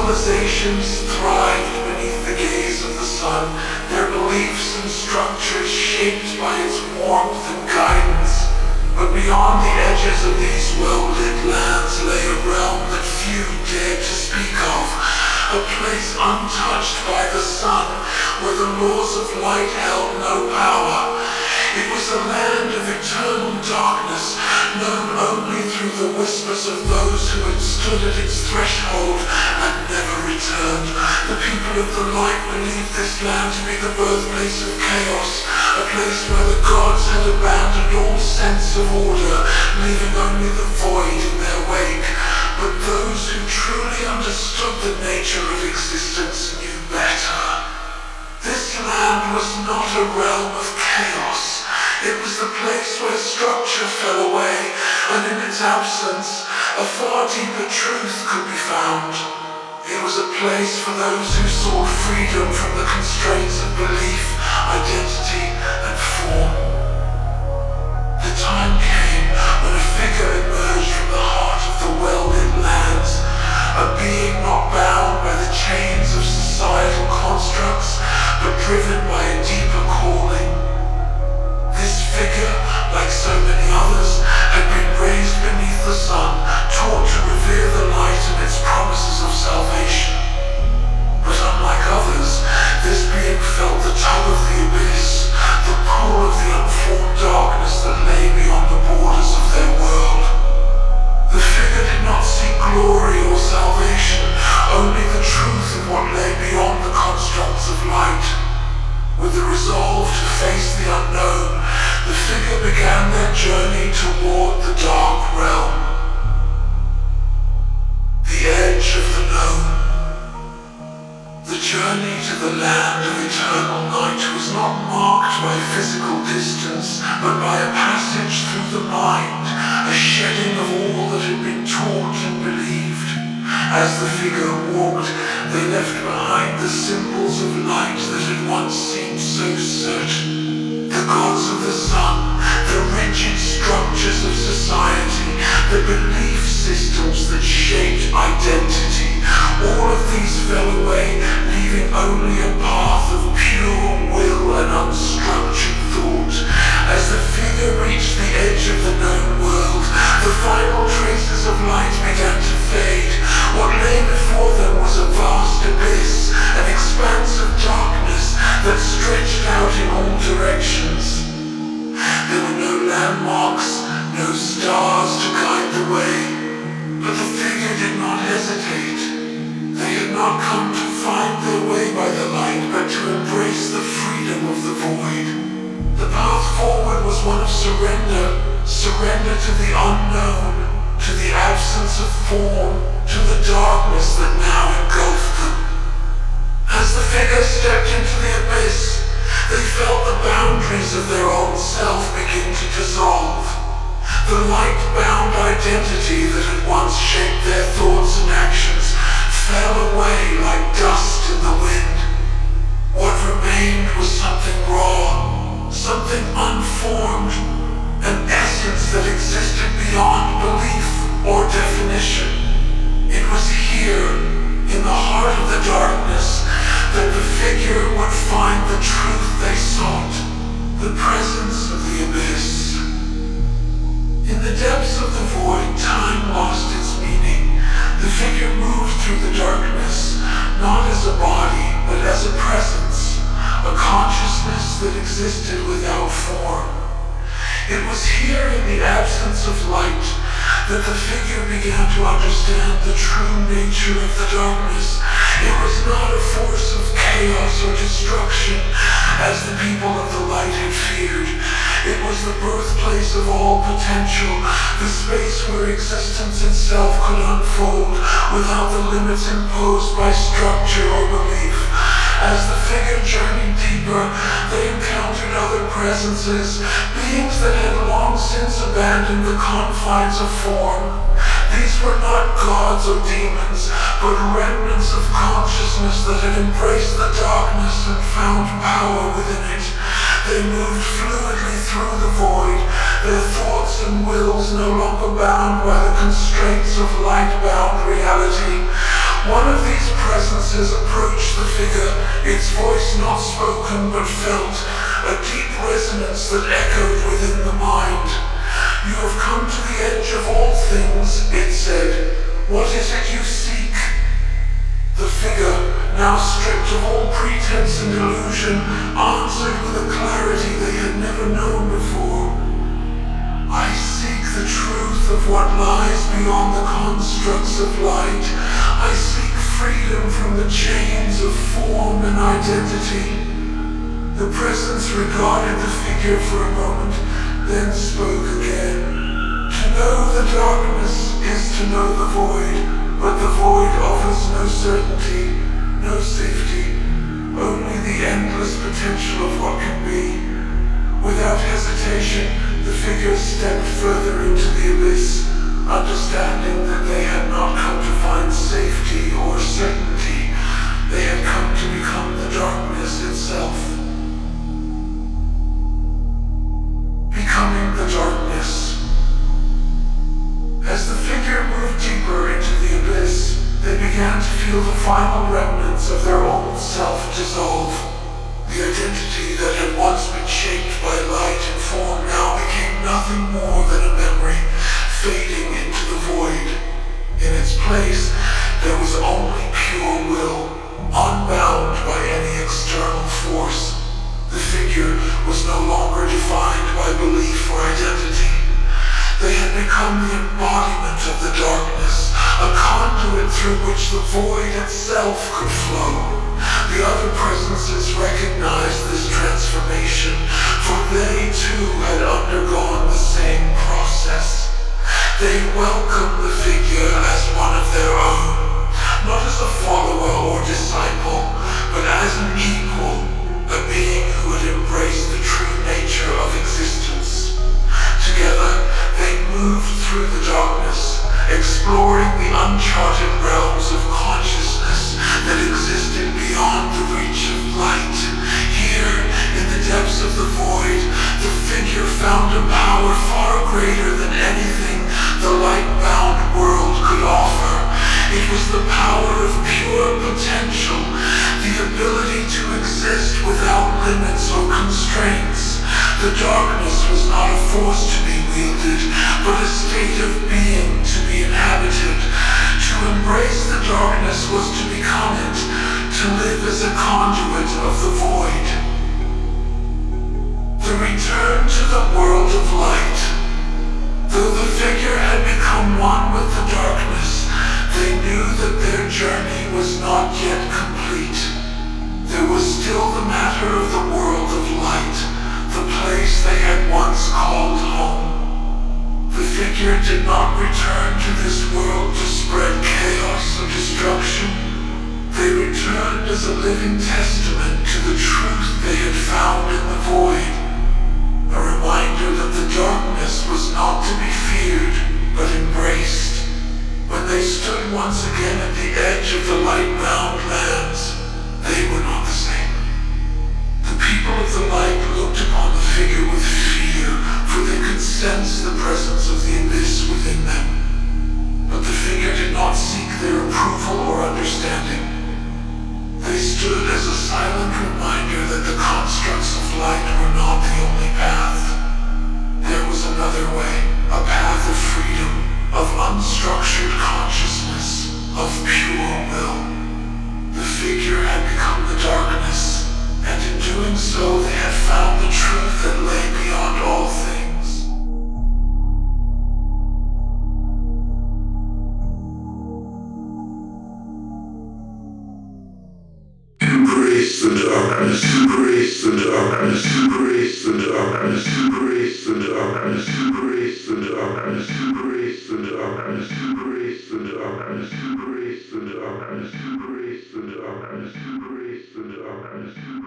civilizations thrived beneath the gaze of the sun, their beliefs and structures shaped by its warmth and guidance. But beyond the edges of these well-lit lands lay a realm that few dared to speak of, a place untouched by the sun, where the laws of light held no power. It was a land of eternal darkness, known only through the whispers of those who had stood at its threshold and never returned. The people of the light believed this land to be the birthplace of chaos, a place where the gods had abandoned all sense of order, leaving only the void in their wake. But those who truly understood the nature of existence knew better. This land was not a realm of chaos. It was the place where structure fell away, and in its absence, a far deeper truth could be found. It was a place for those who sought freedom from the constraints of belief, identity, and form. The time came when a figure emerged from the heart of the well-lit lands, a being not bound by the chains of societal constructs, but driven by a deeper calling. This figure, like so many others, had been raised beneath the sun, taught to revere the light and its promises of salvation. But unlike others, this being felt the tug of the abyss, the pull of the unformed darkness that lay beyond the borders of their world. The figure did not seek glory or salvation, only the truth of what lay beyond the constructs of light. With the resolve to face the unknown, the figure began their journey toward the dark realm. The edge of the known. The journey to the land of eternal night was not marked by physical distance, but by a passage through the mind, a shedding of all that had been taught and believed. As the figure walked, they left behind the symbols of light that had once seemed so certain. The gods of the sun, the rigid structures of society, the belief systems that shaped identity, all of these fell away, leaving only a path of pure will and unstructured thought. As the figure reached the edge of the known world, the final traces of light began to fade. What lay before them was a vast abyss, an expanse of darkness that stretched out in all directions. There were no landmarks, no stars to guide the way, but the figure did not hesitate. They had not come to find their way by the light, but to embrace the freedom of the void. The path forward was one of surrender, surrender to the unknown, to the absence of form, to the darkness that now engulfed them. As the figure stepped into the abyss, they felt the boundaries of their own self begin to dissolve. The light-bound identity that had once shaped their thoughts and actions fell away like dust in the wind. What remained was something raw, something unformed, an essence that existed beyond belief or definition. It was here, in the heart of the darkness, that the figure would find the truth they sought, the presence of the abyss. In the depths of the void, time lost its meaning. The figure moved through the darkness, not as a body, but as a presence, a consciousness that existed without form. It was here in the absence of light that the figure began to understand the true nature of the darkness. It was not a force of chaos or destruction, as the people of the light had feared. It was the birthplace of all potential, the space where existence itself could unfold without the limits imposed by structure or belief. As the figure journeyed deeper, they encountered other presences, beings that had long since abandoned the confines of form. These were not gods or demons, but remnants of consciousness that had embraced the darkness and found power within it. They moved fluidly through the void, their thoughts and wills no longer bound by the constraints of light-bound reality. One of these presences approached the figure, its voice not spoken but felt, a deep resonance that echoed within the mind. "You have come to the edge of all things," it said. "What is it you seek?" The figure, now stripped of all pretense and illusion, answered with a clarity they had never known before. "I seek the truth of what lies beyond the constructs of light. I seek freedom from the chains of form and identity." The presence regarded the figure for a moment, then spoke again. "To know the darkness is to know the void, but the void offers no certainty, no safety, only the endless potential of what can be." Without hesitation, the figure stepped further into the abyss, understanding that they had not come to find safety or certainty. They had come to become the darkness itself. Becoming the darkness. As the figure moved deeper into the abyss, they began to feel the final remnants of their old self dissolve. The identity that had once been shaped by light and form now became nothing more than a memory, fading into the void. In its place, there was only pure will, unbound by any external force. The figure was no longer defined by belief or identity. They had become the embodiment of the darkness, a conduit through which the void itself could flow. The other presences recognized this transformation, for they too had undergone the same process. They welcomed the figure as one of their own, not as a follower or disciple, but as an equal, a being who had embraced the true nature of existence. Together, they moved through the darkness, exploring the uncharted realms of consciousness that existed beyond the reach of light. Here, in the depths of the void, the figure found a power far greater than anything the light-bound world could offer. It was the power of pure potential, the ability to exist without limits or constraints. The darkness was not a force to be wielded, but a state of being to be inhabited. To embrace the darkness was to become it, to live as a conduit of the void. The return to the world of light. Though the figure had become one with the darkness, they knew that their journey was not yet complete. There was still the matter of the world of light, the place they had once called home. The figure did not return to this world to spread chaos or destruction. They returned as a living testament to the truth they had found in the void. A reminder that the darkness was not to be feared, but embraced. When they stood once again at the edge of the light-bound lands, they were not the same. The people of the light looked upon the figure with fear, for they could sense the presence of the abyss within them. But the figure did not seek their approval or understanding. They stood as a silent reminder that the constructs of light were not the only path. There was another way, a path of freedom, of unstructured consciousness, of pure will. The figure had become the darkness, and in doing so they had found the truth that lay beyond all things. Embrace the darkness, embrace the darkness, embrace the darkness, embrace the darkness, embrace the darkness, embrace the darkness, embrace the darkness, embrace the darkness, embrace the darkness, embrace the darkness, embrace the darkness.